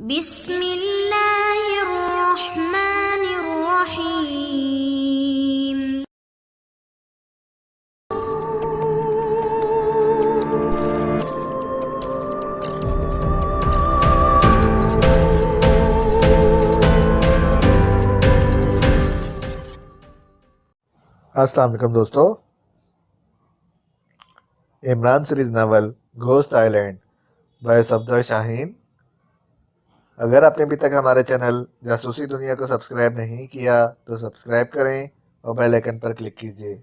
بسم اللہ الرحمن الرحیم۔ السلام علیکم دوستو، Imran series novel ghost island by Safdar Shaheen. اگر آپ نے ابھی تک ہمارے چینل جاسوسی دنیا کو سبسکرائب نہیں کیا تو سبسکرائب کریں اور بیل آئیکن پر کلک کیجیے۔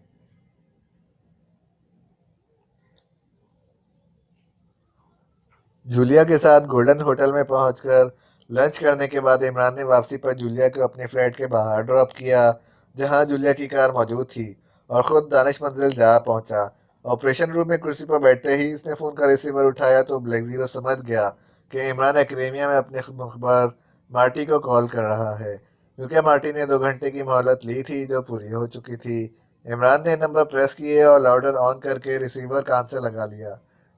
جولیا کے ساتھ گولڈن ہوٹل میں پہنچ کر لنچ کرنے کے بعد عمران نے واپسی پر جولیا کو اپنے فلیٹ کے باہر ڈراپ کیا، جہاں جولیا کی کار موجود تھی، اور خود دانش منزل جا پہنچا۔ آپریشن روم میں کرسی پر بیٹھتے ہی اس نے فون کا ریسیور اٹھایا تو بلیک زیرو سمجھ گیا کہ عمران ایکیڈیمیا میں اپنے مخبر مارٹی کو کال کر رہا ہے، کیونکہ مارٹی نے 2 گھنٹے کی مہلت لی تھی جو پوری ہو چکی تھی۔ عمران نے نمبر پریس کیے اور لاؤڈر آن کر کے ریسیور کان سے لگا لیا۔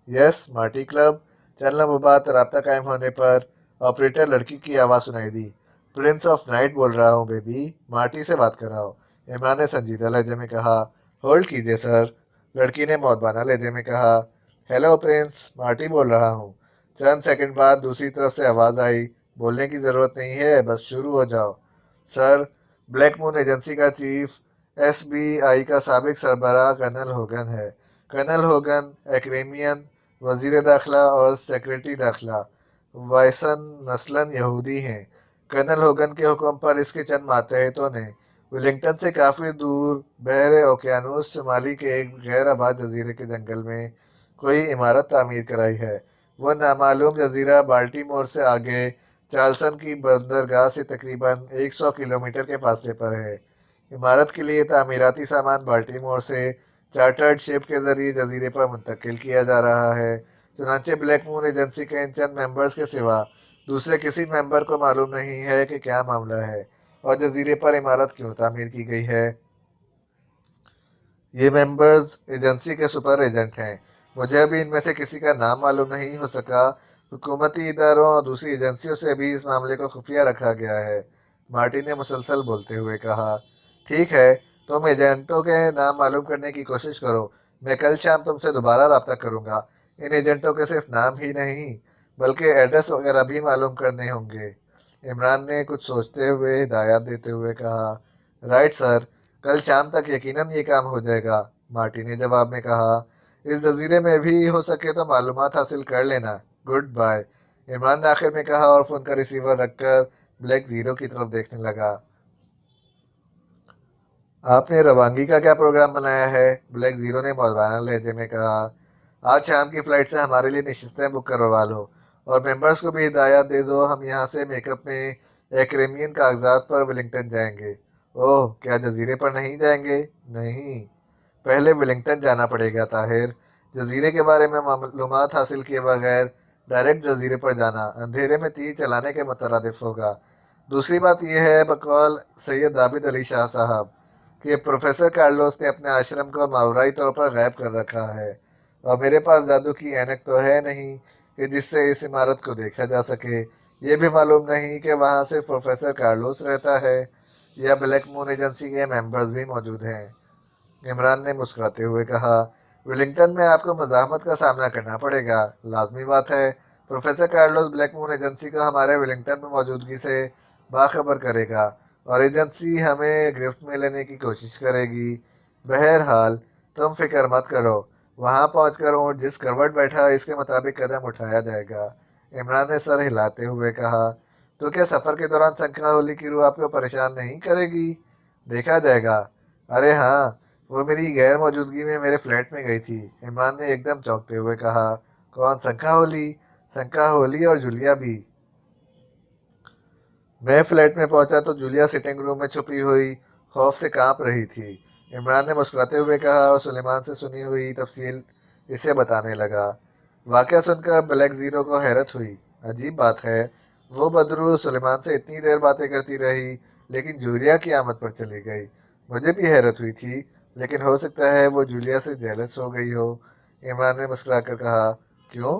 یس مارٹی کلب۔ چند لمحوں بعد رابطہ قائم ہونے پر آپریٹر لڑکی کی آواز سنائی دی۔ پرنس آف نائٹ بول رہا ہوں بیبی، مارٹی سے بات کراؤ۔ عمران نے سنجیدہ لہجے میں کہا۔ ہولڈ کیجیے سر، لڑکی نے مودبانہ لہجے میں کہا۔ ہیلو پرنس، مارٹی بول رہا ہوں۔ چند سیکنڈ بعد دوسری طرف سے آواز آئی۔ بولنے کی ضرورت نہیں ہے، بس شروع ہو جاؤ۔ سر، بلیک مون ایجنسی کا چیف FBI کا سابق سربراہ کرنل ہوگن ہے۔ کرنل ہوگن ایکریمین وزیر داخلہ اور سیکریٹری داخلہ وائسن نسلاً یہودی ہیں۔ کرنل ہوگن کے حکم پر اس کے چند ماتحتوں نے ولنگٹن سے کافی دور بحر اوقیانوس شمالی کے ایک غیر آباد جزیرے کے جنگل میں کوئی عمارت تعمیر کرائی ہے۔ وہ نامعلوم جزیرہ بالٹیمور سے آگے چارلسن کی بندرگاہ سے تقریباً 100 کلومیٹر کے فاصلے پر ہے۔ عمارت کے لیے تعمیراتی سامان بالٹیمور سے چارٹرڈ شپ کے ذریعے جزیرے پر منتقل کیا جا رہا ہے۔ چنانچہ بلیک مون ایجنسی کے ان چند ممبرز کے سوا دوسرے کسی ممبر کو معلوم نہیں ہے کہ کیا معاملہ ہے اور جزیرے پر عمارت کیوں تعمیر کی گئی ہے۔ یہ ممبرز ایجنسی کے سپر ایجنٹ ہیں۔ مجھے ابھی ان میں سے کسی کا نام معلوم نہیں ہو سکا۔ حکومتی اداروں اور دوسری ایجنسیوں سے بھی اس معاملے کو خفیہ رکھا گیا ہے، مارٹی نے مسلسل بولتے ہوئے کہا۔ ٹھیک ہے، تم ایجنٹوں کے نام معلوم کرنے کی کوشش کرو، میں کل شام تم سے دوبارہ رابطہ کروں گا۔ ان ایجنٹوں کے صرف نام ہی نہیں بلکہ ایڈریس وغیرہ بھی معلوم کرنے ہوں گے۔ عمران نے کچھ سوچتے ہوئے ہدایات دیتے ہوئے کہا۔ رائٹ سر، کل شام تک یقیناً یہ کام ہو جائے گا، مارٹی نے جواب میں کہا۔ اس جزیرے میں بھی ہو سکے تو معلومات حاصل کر لینا۔ گڈ بائے، عمران نے آخر میں کہا اور فون کا ریسیور رکھ کر بلیک زیرو کی طرف دیکھنے لگا۔ آپ نے روانگی کا کیا پروگرام بنایا ہے؟ بلیک زیرو نے مودبانہ لہجے میں کہا۔ آج شام کی فلائٹ سے ہمارے لیے نشستیں بک کروا لو اور ممبرز کو بھی ہدایات دے دو۔ ہم یہاں سے میک اپ میں ایکریمین کاغذات پر ولنگٹن جائیں گے۔ اوہ، کیا جزیرے پر نہیں جائیں گے؟ نہیں، پہلے ولنگٹن جانا پڑے گا طاہر۔ جزیرے کے بارے میں معلومات حاصل کیے بغیر ڈائریکٹ جزیرے پر جانا اندھیرے میں تیر چلانے کے مترادف ہوگا۔ دوسری بات یہ ہے، بقول سید عابد علی شاہ صاحب، کہ پروفیسر کارلوس نے اپنے آشرم کو ماورائی طور پر غائب کر رکھا ہے، اور میرے پاس جادو کی اینک تو ہے نہیں کہ جس سے اس عمارت کو دیکھا جا سکے۔ یہ بھی معلوم نہیں کہ وہاں صرف پروفیسر کارلوس رہتا ہے یا بلیک مون ایجنسی کے ممبرز بھی موجود ہیں۔ عمران نے مسکراتے ہوئے کہا۔ ولنگٹن میں آپ کو مزاحمت کا سامنا کرنا پڑے گا، لازمی بات ہے۔ پروفیسر کارلوس بلیک مون ایجنسی کو ہمارے ولنگٹن میں موجودگی سے باخبر کرے گا اور ایجنسی ہمیں گرفت میں لینے کی کوشش کرے گی۔ بہرحال تم فکر مت کرو، وہاں پہنچ کر اونٹ جس کروٹ بیٹھا اس کے مطابق قدم اٹھایا جائے گا۔ عمران نے سر ہلاتے ہوئے کہا۔ تو کیا سفر کے دوران سنکھا ہولی کی روح آپ کو پریشان نہیں کرے گی؟ دیکھا جائے گا۔ ارے ہاں، وہ میری غیر موجودگی میں میرے فلیٹ میں گئی تھی، عمران نے ایک دم چونکتے ہوئے کہا۔ کون، سنکھا ہولی؟ سنکھا ہولی اور جولیا بھی؟ میں فلیٹ میں پہنچا تو جولیا سٹنگ روم میں چھپی ہوئی خوف سے کانپ رہی تھی، عمران نے مسکراتے ہوئے کہا اور سلیمان سے سنی ہوئی تفصیل اسے بتانے لگا۔ واقعہ سن کر بلیک زیرو کو حیرت ہوئی۔ عجیب بات ہے، وہ بدرو سلیمان سے اتنی دیر باتیں کرتی رہی لیکن جولیا کی آمد پر چلی گئی۔ مجھے بھی حیرت ہوئی تھی، لیکن ہو سکتا ہے وہ جولیا سے جیلس ہو گئی ہو، عمران نے مسکرا کر کہا۔ کیوں؟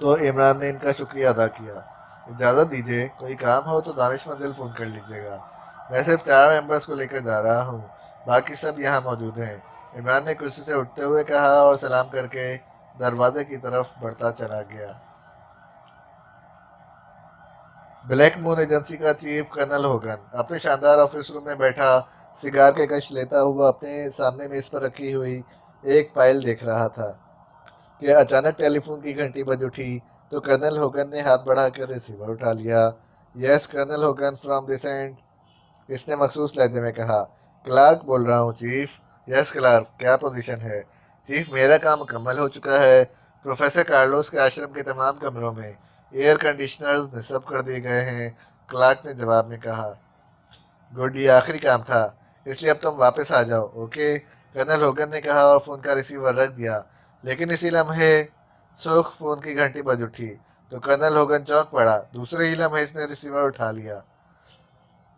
تو عمران نے ان کا شکریہ ادا کیا۔ اجازت دیجیے، کوئی کام ہو تو دانش منزل فون کر لیجیے گا، میں صرف 4 ممبرس کو لے کر جا رہا ہوں، باقی سب یہاں موجود ہیں، عمران نے کرسی سے اٹھتے ہوئے کہا اور سلام کر کے دروازے کی طرف بڑھتا چلا گیا۔ بلیک مون ایجنسی کا چیف کرنل ہوگن اپنے شاندار آفس روم میں بیٹھا سگار کے کش لیتا ہوا اپنے سامنے میز پر رکھی ہوئی ایک فائل دیکھ رہا تھا کہ اچانک ٹیلی فون کی گھنٹی بج اٹھی تو کرنل ہوگن نے ہاتھ بڑھا کر ریسیور اٹھا لیا۔ Yes colonel Hogan from this and, اس نے مخصوص لہجے میں کہا۔ کلارک بول رہا ہوں چیف۔ یس کلارک، کیا پوزیشن ہے؟ چیف میرا کام مکمل ہو چکا ہے، پروفیسر کارلوس کے آشرم کے تمام کمروں میں ایئر کنڈیشنرز نصب کر دیے گئے ہیں، کلارک نے جواب میں کہا۔ گڈ، یہ آخری کام تھا، اس لیے اب تم واپس آ جاؤ، اوکے، کرنل ہوگن نے کہا اور فون کا ریسیور رکھ دیا۔ لیکن اسی لمحے سرخ فون کی گھنٹی بج اٹھی تو کرنل ہوگن چونک پڑا، دوسرے ہی لمحے اس نے ریسیور اٹھا لیا۔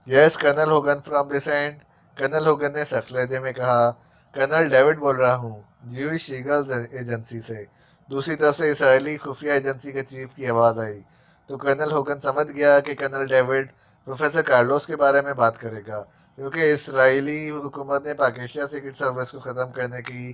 Yes colonel Hogan from this end, colonel Hogan نے سخت لہجے میں کہا۔ کرنل ڈیوڈ بول رہا ہوں، جیوش ایگلز ایجنسی سے۔ دوسری طرف سے اسرائیلی خفیہ ایجنسی کے چیف کی آواز آئی تو کرنل ہوگن سمجھ گیا کہ کرنل ڈیوڈ پروفیسر کارلوس کے بارے میں بات کرے گا، کیونکہ اسرائیلی حکومت نے پاکستان سیکرٹ سروس کو ختم کرنے کی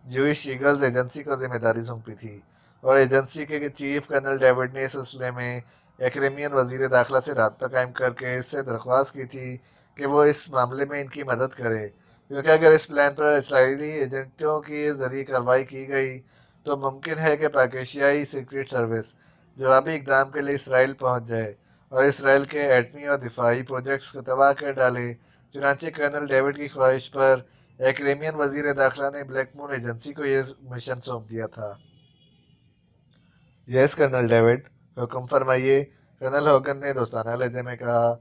جیوش ایگلز ایجنسی کو ذمہ داری سونپی تھی، اور ایجنسی کے چیف کرنل ڈیوڈ نے اس سلسلے میں ایکریمین وزیر داخلہ سے رابطہ قائم کر کے اس سے درخواست کی تھی کہ وہ اس معاملے میں ان کی مدد کرے، کیونکہ اگر اس پلان پر اسرائیلی ایجنٹوں کے ذریعے کارروائی کی گئی تو ممکن ہے کہ پاکستانی سیکرٹ سروس جوابی اقدام کے لیے اسرائیل پہنچ جائے اور اسرائیل کے ایٹمی اور دفاعی پروجیکٹس کو تباہ کر ڈالے۔ چنانچہ کرنل ڈیوڈ کی خواہش پر ایکریمین وزیر داخلہ نے بلیک مون ایجنسی کو یہ مشن سونپ دیا تھا۔ یس کرنل ڈیوڈ، حکم فرمائیے، کرنل ہوگن نے دوستانہ لہجے میں کہا۔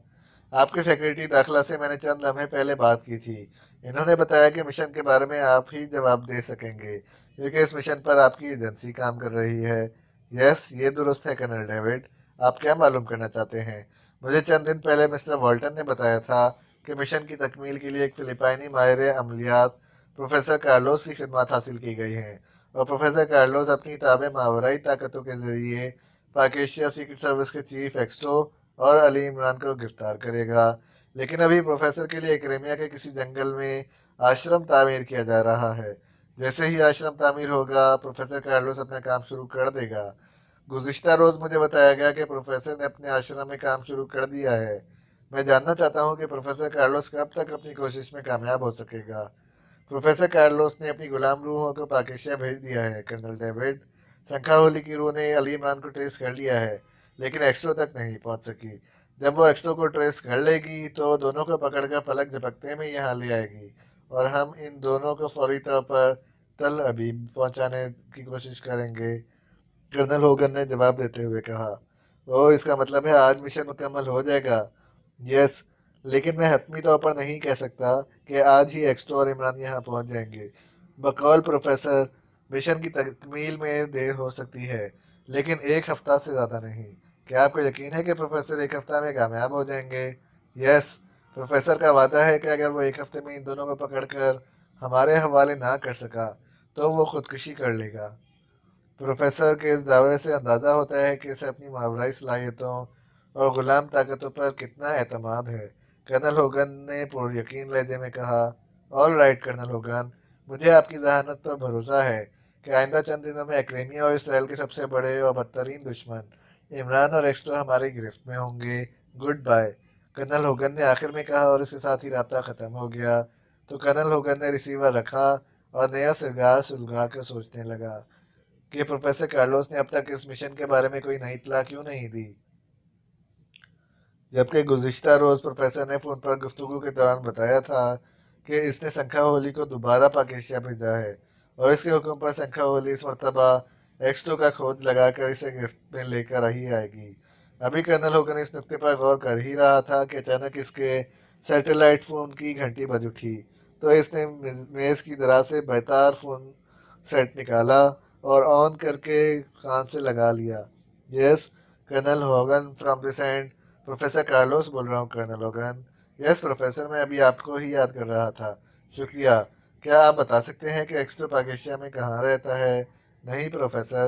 آپ کے سیکرٹری داخلہ سے میں نے چند لمحے پہلے بات کی تھی، انہوں نے بتایا کہ مشن کے بارے میں آپ ہی جواب دے سکیں گے کیونکہ اس مشن پر آپ کی ایجنسی کام کر رہی ہے۔ یس یہ درست ہے کرنل ڈیوڈ، آپ کیا معلوم کرنا چاہتے ہیں؟ مجھے چند دن پہلے مسٹر والٹن نے بتایا تھا کہ مشن کی تکمیل کے لیے ایک فلپائنی ماہر عملیات پروفیسر کارلوس کی خدمات حاصل کی گئی ہیں، اور پروفیسر کارلوس اپنی تابع ماورائی طاقتوں کے ذریعے پاکستان سیکرٹ سروس کے چیف ایکسٹو اور علی عمران کو گرفتار کرے گا۔ لیکن ابھی پروفیسر کے لیے کریمیا کے کسی جنگل میں آشرم تعمیر کیا جا رہا ہے، جیسے ہی آشرم تعمیر ہوگا پروفیسر کارلوس اپنا کام شروع کر دے گا۔ گزشتہ روز مجھے بتایا گیا کہ پروفیسر نے اپنے آشرم میں کام شروع کر دیا ہے، میں جاننا چاہتا ہوں کہ پروفیسر کارلوس کب تک اپنی کوشش میں کامیاب ہو سکے گا۔ پروفیسر کارلوس نے اپنی غلام روحوں کو پاکستان بھیج دیا ہے کرنل ڈیوڈ، سنکھا ہولی کی روح نے علی عمران کو ٹریس کر لیا ہے لیکن ایکسٹو تک نہیں پہنچ سکی، جب وہ ایکسٹو کو ٹریس کر لے گی تو دونوں کو پکڑ کر پلک جھپکتے میں یہاں لے آئے گی اور ہم ان دونوں کو فوری طور پر تل ابیب پہنچانے کی کوشش کریں گے، کرنل ہوگن نے جواب دیتے ہوئے کہا۔ او، اس کا مطلب ہے آج مشن مکمل ہو جائے گا؟ یس، لیکن میں حتمی طور پر نہیں کہہ سکتا کہ آج ہی ایکسٹو اور عمران یہاں پہنچ جائیں گے۔ بقول پروفیسر، مشن کی تکمیل میں دیر ہو سکتی ہے لیکن 1 ہفتہ سے زیادہ نہیں۔ کیا آپ کو یقین ہے کہ پروفیسر 1 ہفتہ میں کامیاب ہو جائیں گے؟ یس، پروفیسر کا وعدہ ہے کہ اگر وہ 1 ہفتے میں ان دونوں کو پکڑ کر ہمارے حوالے نہ کر سکا تو وہ خودکشی کر لے گا۔ پروفیسر کے اس دعوے سے اندازہ ہوتا ہے کہ اسے اپنی ماورائی صلاحیتوں اور غلام طاقتوں پر کتنا اعتماد ہے، کرنل ہوگن نے پر یقین لہجے میں کہا۔ آل رائٹ کرنل ہوگن، مجھے آپ کی ذہانت پر بھروسہ ہے کہ آئندہ چند دنوں میں ایکریمیا اور اسرائیل کے سب سے بڑے اور بدترین دشمن عمران اور ایکسٹو ہماری گرفت میں ہوں گے۔ گڈ بائے، کرنل ہوگن نے آخر میں کہا اور اس کے ساتھ ہی رابطہ ختم ہو گیا تو کرنل ہوگن نے ریسیور رکھا اور نیا سرگار سلگا کر سوچنے لگا کہ پروفیسر کارلوس نے اب تک اس مشن کے بارے میں کوئی نئی اطلاع کیوں نہیں دی، جبکہ گزشتہ روز پروفیسر نے فون پر گفتگو کے دوران بتایا تھا کہ اس نے سنکھا ہولی کو دوبارہ پاکستان بھیجا ہے اور اس کے حکم پر سنکھا ہولی اس مرتبہ ایکسٹو کا کھوج لگا کر اسے گرفت میں لے کر ہی آئے گی۔ ابھی کرنل ہوگن اس نقطے پر غور کر ہی رہا تھا کہ اچانک اس کے سیٹلائٹ فون کی گھنٹی بج اٹھی تو اس نے میز کی دراز سے بیتار فون سیٹ نکالا اور آن کر کے کان سے لگا لیا۔ Yes colonel Hogan from this end, professor Carlos بول رہا ہوں کرنل ہوگن۔ یس پروفیسر، میں ابھی آپ کو ہی یاد کر رہا تھا، شکریہ۔ کیا آپ بتا سکتے ہیں کہ ایکسٹو پاکستان میں کہاں رہتا ہے؟ نہیں پروفیسر،